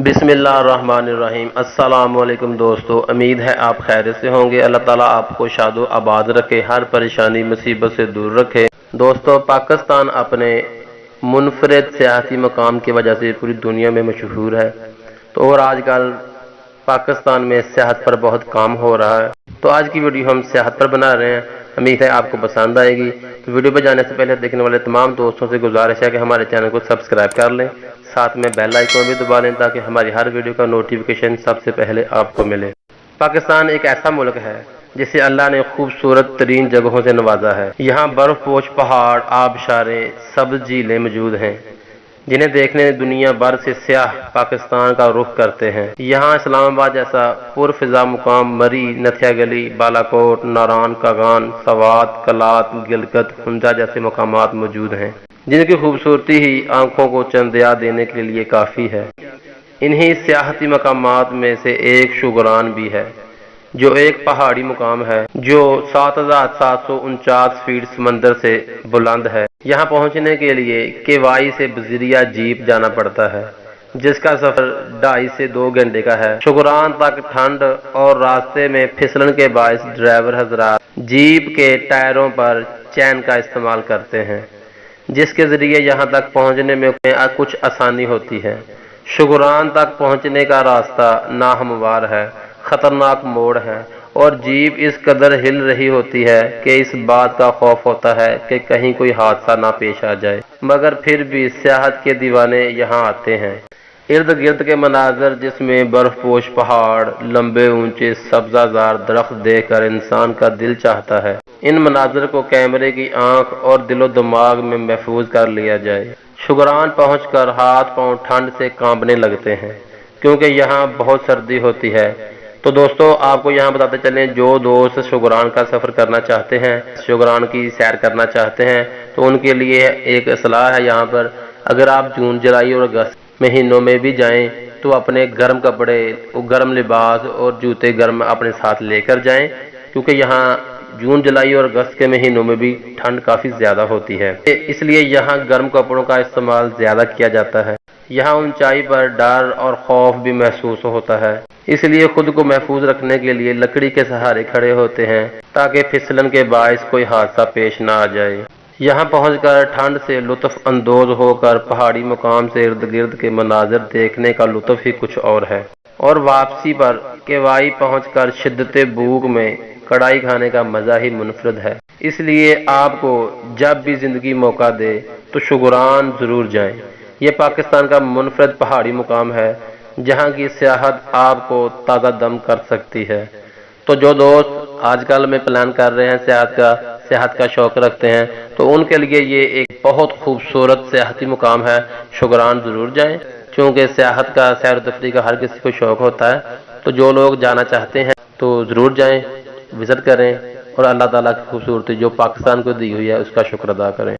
बिस्मिल्लाहिर्रहमानिर्रहीम। अस्सलाम वालेकुम दोस्तों, उम्मीद है आप खैरियत से होंगे। अल्लाह ताला आपको शादो आबाद रखे, हर परेशानी मुसीबत से दूर रखे। दोस्तों, पाकिस्तान अपने मुनफरद सियासी मकाम की वजह से पूरी दुनिया में मशहूर है। तो और आजकल पाकिस्तान में सियाहत पर बहुत काम हो रहा है। तो आज की वीडियो हम सियाहत पर बना रहे हैं, उम्मीद है आपको पसंद आएगी। तो वीडियो पर जाने से पहले देखने वाले तमाम दोस्तों से गुजारिश है कि हमारे चैनल को सब्सक्राइब कर लें, साथ में बेल आइकन भी दबा लें ताकि हमारी हर वीडियो का नोटिफिकेशन सबसे पहले आपको मिले। पाकिस्तान एक ऐसा मुल्क है जिसे अल्लाह ने खूबसूरत तरीन जगहों से नवाजा है। यहाँ बर्फपोश पहाड़, आबशारें, सब्ज झीलें मौजूद हैं जिन्हें देखने दुनिया भर से सियाह पाकिस्तान का रुख करते हैं। यहाँ इस्लामाबाद जैसा पुरफिजा मुकाम, मरी, नथिया गली, बालाकोट, नारान, कागान, सवात, कलात, गिलगत, हुंजा जैसे मकामात मौजूद हैं जिनकी खूबसूरती ही आंखों को चंदिया देने के लिए काफ़ी है। इन्हीं सियाहती मकामात में से एक शुगरान भी है, जो एक पहाड़ी मुकाम है जो 7,749 फीट समंदर से बुलंद है। यहाँ पहुँचने के लिए केवाई से बजरिया जीप जाना पड़ता है, जिसका सफर 2.5 से 2 घंटे का है। शुगरान तक ठंड और रास्ते में फिसलन के बायस ड्राइवर हजरात जीप के टायरों पर चैन का इस्तेमाल करते हैं, जिसके जरिए यहाँ तक पहुँचने में कुछ आसानी होती है। शुगरान तक पहुँचने का रास्ता नाहमवार है, खतरनाक मोड़ है और जीप इस कदर हिल रही होती है कि इस बात का खौफ होता है कि कहीं कोई हादसा ना पेश आ जाए। मगर फिर भी सियाहत के दीवाने यहाँ आते हैं। इर्द गिर्द के मनाजर, जिसमें बर्फपोश पहाड़, लंबे ऊंचे सब्जाजार दरख्त देखकर इंसान का दिल चाहता है इन मनाजर को कैमरे की आंख और दिलो दिमाग में महफूज कर लिया जाए। शुगरान पहुंचकर हाथ पांव ठंड से कांपने लगते हैं क्योंकि यहाँ बहुत सर्दी होती है। तो दोस्तों, आपको यहाँ बताते चलें, जो दोस्त शुगरान का सफ़र करना चाहते हैं, शुगरान की सैर करना चाहते हैं, तो उनके लिए एक सलाह है यहाँ पर। अगर आप जून, जुलाई और अगस्त महीनों में भी जाएं तो अपने गर्म कपड़े, गर्म लिबास और जूते गर्म अपने साथ लेकर जाएं, क्योंकि यहाँ जून, जुलाई और अगस्त के महीनों में भी ठंड काफ़ी ज़्यादा होती है, इसलिए यहाँ गर्म कपड़ों का इस्तेमाल ज़्यादा किया जाता है। यहाँ ऊंचाई पर डर और खौफ भी महसूस होता है, इसलिए खुद को महफूज रखने के लिए लकड़ी के सहारे खड़े होते हैं ताकि फिसलन के बायस कोई हादसा पेश ना आ जाए। यहाँ पहुंचकर ठंड से लुत्फ अंदोज होकर पहाड़ी मुकाम से इर्द गिर्द के मनाजिर देखने का लुत्फ ही कुछ और है। और वापसी पर केवाई पहुंचकर शिद्दत भूख में कढ़ाई खाने का मज़ा ही मुनफरद है। इसलिए आपको जब भी ज़िंदगी मौका दे तो शुगरान ज़रूर जाएं। ये पाकिस्तान का मुनफरद पहाड़ी मुकाम है जहाँ की सियाहत आपको ताज़ा दम कर सकती है। तो जो दोस्त आजकल में प्लान कर रहे हैं, सियाहत का शौक़ रखते हैं, तो उनके लिए ये एक बहुत खूबसूरत सियाहती मुकाम है। शुगरान ज़रूर जाएं, क्योंकि सियाहत का, सैर तफरी का हर किसी को शौक़ होता है। तो जो लोग जाना चाहते हैं तो ज़रूर जाएं, विज़िट करें और अल्लाह ताला की खूबसूरती जो पाकिस्तान को दी हुई है उसका शुक्र अदा करें।